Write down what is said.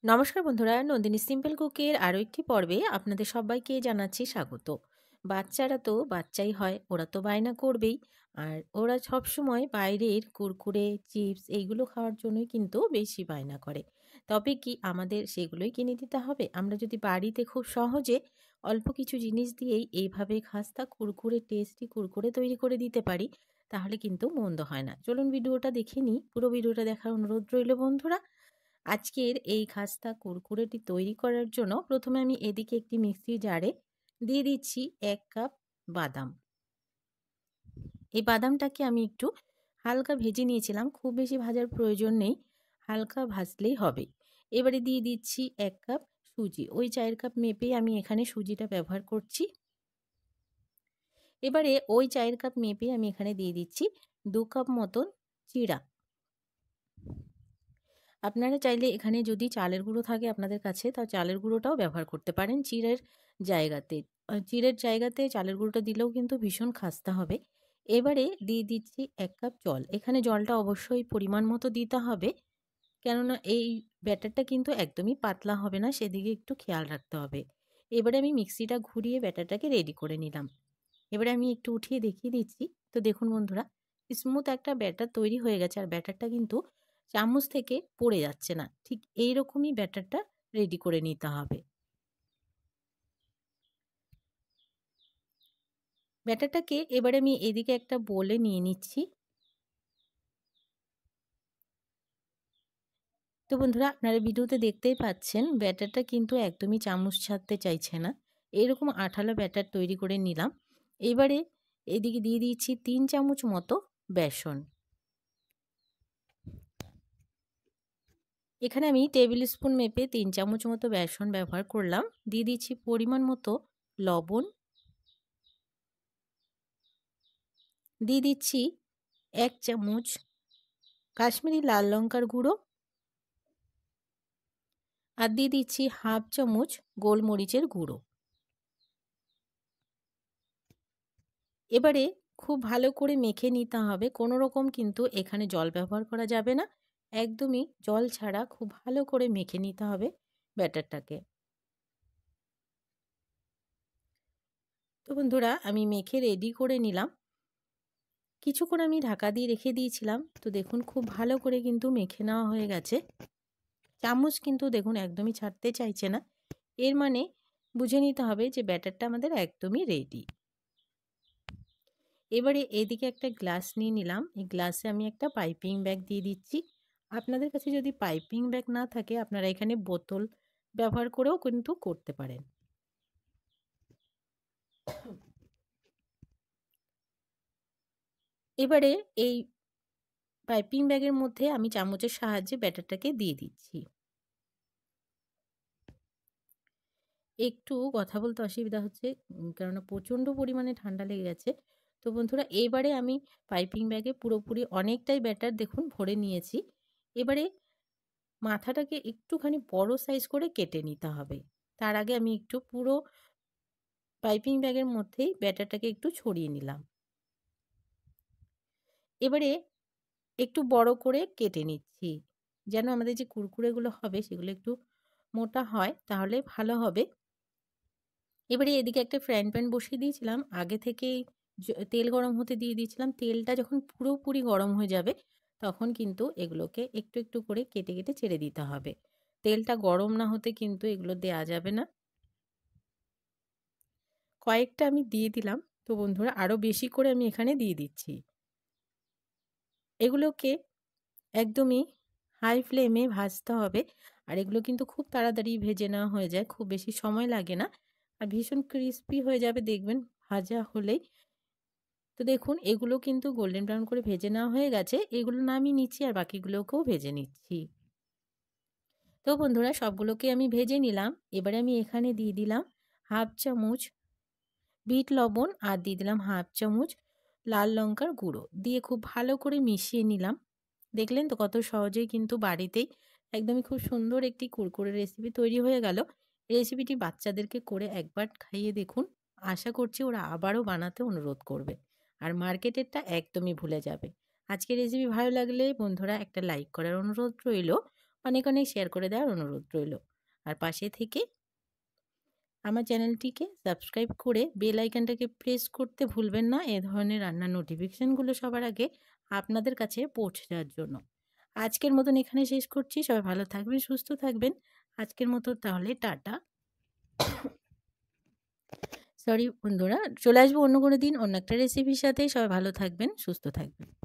নমস্কার বন্ধুরা, নন্দিনী সিম্পল কুকের আরও একটি পর্বে আপনাদের সবাইকে জানাচ্ছি স্বাগত। বাচ্চারা তো বাচ্চাই হয়, ওরা তো বায়না করবেই। আর ওরা সবসময় বাইরের কুরকুরে, চিপস এইগুলো খাওয়ার জন্যই কিন্তু বেশি বায়না করে। তবে কি আমাদের সেগুলোই কিনে দিতে হবে? আমরা যদি বাড়িতে খুব সহজে অল্প কিছু জিনিস দিয়েই এইভাবে খাস্তা কুরকুরে, টেস্টি কুরকুরে তৈরি করে দিতে পারি, তাহলে কিন্তু মন্দ হয় না। চলুন ভিডিওটা দেখে নিই। পুরো ভিডিওটা দেখার অনুরোধ রইল বন্ধুরা। আজকের এই খাস্তা কুরকুরেটি তৈরি করার জন্য প্রথমে আমি এদিকে একটি মিক্সির জারে দিয়ে দিচ্ছি ১ কাপ বাদাম। এই বাদামটাকে আমি একটু হালকা ভেজে নিয়েছিলাম, খুব বেশি ভাজার প্রয়োজন নেই, হালকা ভাজলেই হবে। এবারে দিয়ে দিচ্ছি ১ কাপ সুজি, ওই ৪ কাপ মেপেই আমি এখানে সুজিটা ব্যবহার করছি। এবারে ওই ৪ কাপ মেপে আমি এখানে দিয়ে দিচ্ছি ২ কাপ মতন চিড়া। আপনারা চাইলে এখানে যদি চালের গুঁড়ো থাকে আপনাদের কাছে, তা চালের গুঁড়োটাও ব্যবহার করতে পারেন চিড়ের জায়গাতে। চিড়ের জায়গাতে চালের গুঁড়োটা দিলেও কিন্তু ভীষণ খাস্তা হবে। এবারে দিয়ে দিচ্ছি ১ কাপ জল। এখানে জলটা অবশ্যই পরিমাণ মতো দিতে হবে। কেননা এই ব্যাটারটা কিন্তু একদমই পাতলা হবে না, সেদিকে একটু খেয়াল রাখতে হবে। এবারে আমি মিক্সিটা ঘুরিয়ে ব্যাটারটাকে রেডি করে নিলাম। এবারে আমি একটু উঠিয়ে দেখিয়ে দিচ্ছি। তো দেখুন বন্ধুরা, স্মুথ একটা ব্যাটার তৈরি হয়ে গেছে, আর ব্যাটারটা কিন্তু চামচ থেকে পড়ে যাচ্ছে না। ঠিক এইরকমই ব্যাটারটা রেডি করে নিতে হবে। ব্যাটারটাকে এবারে আমি এদিকে একটা বোলে নিয়ে নিচ্ছি। তো বন্ধুরা, আপনারা ভিডিওতে দেখতেই পাচ্ছেন ব্যাটারটা কিন্তু একদমই চামচ ছাড়তে চাইছে না। এরকম আঠালো ব্যাটার তৈরি করে নিলাম। এবারে এদিকে দিয়ে দিচ্ছি ৩ চামচ মতো বেসন। এখানে আমি টেবিল স্পুন মেপে ৩ চামচ মতো বেসন ব্যবহার করলাম। দিয়ে দিচ্ছি পরিমাণ মতো লবণ। দিয়ে দিচ্ছি ১ চামচ কাশ্মীরি লাল লঙ্কার গুঁড়ো। আর দিয়ে দিচ্ছি হাফ চামচ গোলমরিচের গুঁড়ো। এবারে খুব ভালো করে মেখে নিতে হবে। কোনো রকম কিন্তু এখানে জল ব্যবহার করা যাবে না। একদমই জল ছাড়া খুব ভালো করে মেখে নিতে হবে ব্যাটারটাকে। তো বন্ধুরা, আমি মেখে রেডি করে নিলাম। কিছুক্ষণ আমি ঢাকা দিয়ে রেখে দিয়েছিলাম। তো দেখুন খুব ভালো করে কিন্তু মেখে নেওয়া হয়ে গেছে। চামচ কিন্তু দেখুন একদমই ছাড়তে চাইছে না। এর মানে বুঝে নিতে হবে যে ব্যাটারটা আমাদের একদমই রেডি। এবারে এদিকে একটা গ্লাস নিয়ে নিলাম। এই গ্লাসে আমি একটা পাইপিং ব্যাগ দিয়ে দিচ্ছি। আপনাদের কাছে যদি পাইপিং ব্যাগ না থাকে, আপনারা এখানে বোতল ব্যবহার করেও কিন্তু করতে পারেন। এবারে এই পাইপিং ব্যাগের মধ্যে আমি চামচের সাহায্যে ব্যাটারটাকে দিয়ে দিচ্ছি। একটু কথা বলতে অসুবিধা হচ্ছে, কেননা প্রচণ্ড পরিমাণে ঠান্ডা লেগে গেছে। তো বন্ধুরা, এবারে আমি পাইপিং ব্যাগে পুরোপুরি অনেকটাই ব্যাটার দেখুন ভরে নিয়েছি। এবারে মাথাটাকে একটুখানি বড় সাইজ করে কেটে নিতে হবে। তার আগে আমি একটু পুরো পাইপিং ব্যাগের মধ্যেই ব্যাটারটাকে একটু ছড়িয়ে নিলাম। এবারে একটু বড় করে কেটে নিচ্ছি, যেন আমাদের যে কুরকুরেগুলো হবে সেগুলো একটু মোটা হয়, তাহলে ভালো হবে। এবারে এদিকে একটা ফ্রাইং প্যান বসিয়ে দিয়েছিলাম। আগে থেকেই তেল গরম হতে দিয়ে দিয়েছিলাম। তেলটা যখন পুরোপুরি গরম হয়ে যাবে, তখন কিন্তু এগুলোকে একটু একটু করে কেটে কেটে ছেড়ে দিতে হবে। তেলটা গরম না হতে কিন্তু এগুলো দেয়া যাবে না। কয়েকটা আমি দিয়ে দিলাম। তো বন্ধুরা, আরও বেশি করে আমি এখানে দিয়ে দিচ্ছি। এগুলোকে একদমই হাই ফ্লেমে ভাজতে হবে। আর এগুলো কিন্তু খুব তাড়াতাড়ি ভেজে নেওয়া হয়ে যায়, খুব বেশি সময় লাগে না। আর ভীষণ ক্রিস্পি হয়ে যাবে দেখবেন ভাজা হলেই। তো দেখুন এগুলো কিন্তু গোল্ডেন ব্রাউন করে ভেজে নেওয়া হয়ে গেছে। এগুলো নামিয়ে নিচ্ছি, আর বাকিগুলোকেও ভেজে নিচ্ছি। তো বন্ধুরা, সবগুলোকে আমি ভেজে নিলাম। এবারে আমি এখানে দিয়ে দিলাম হাফ চামচ বিট লবণ, আর দিয়ে দিলাম হাফ চামচ লাল লঙ্কার গুঁড়ো, দিয়ে খুব ভালো করে মিশিয়ে নিলাম। দেখলেন তো কত সহজেই কিন্তু বাড়িতেই একদমই খুব সুন্দর একটি কুরকুরে রেসিপি তৈরি হয়ে গেল। রেসিপিটি বাচ্চাদেরকে করে একবার খাইয়ে দেখুন। আশা করছি ওরা আবারও বানাতে অনুরোধ করবে, আর মার্কেটেরটা একদমই ভুলে যাবে। আজকের রেসিপি ভালো লাগলে বন্ধুরা একটা লাইক করার অনুরোধ রইল। অনেক অনেক শেয়ার করে দেওয়ার অনুরোধ রইল। আর পাশে থেকে আমার চ্যানেলটিকে সাবস্ক্রাইব করে বেল আইকনটাকে প্রেস করতে ভুলবেন না, এ ধরনের রান্নার নোটিফিকেশানগুলো সবার আগে আপনাদের কাছে পৌঁছে যাওয়ার জন্য। আজকের মতন এখানে শেষ করছি। সবাই ভালো থাকবেন, সুস্থ থাকবেন। আজকের মতো তাহলে টাটা। সরি বন্ধুরা, চলে আসবো অন্য কোনো দিন অন্য একটা রেসিপির সাথে। সবাই ভালো থাকবেন, সুস্থ থাকবেন।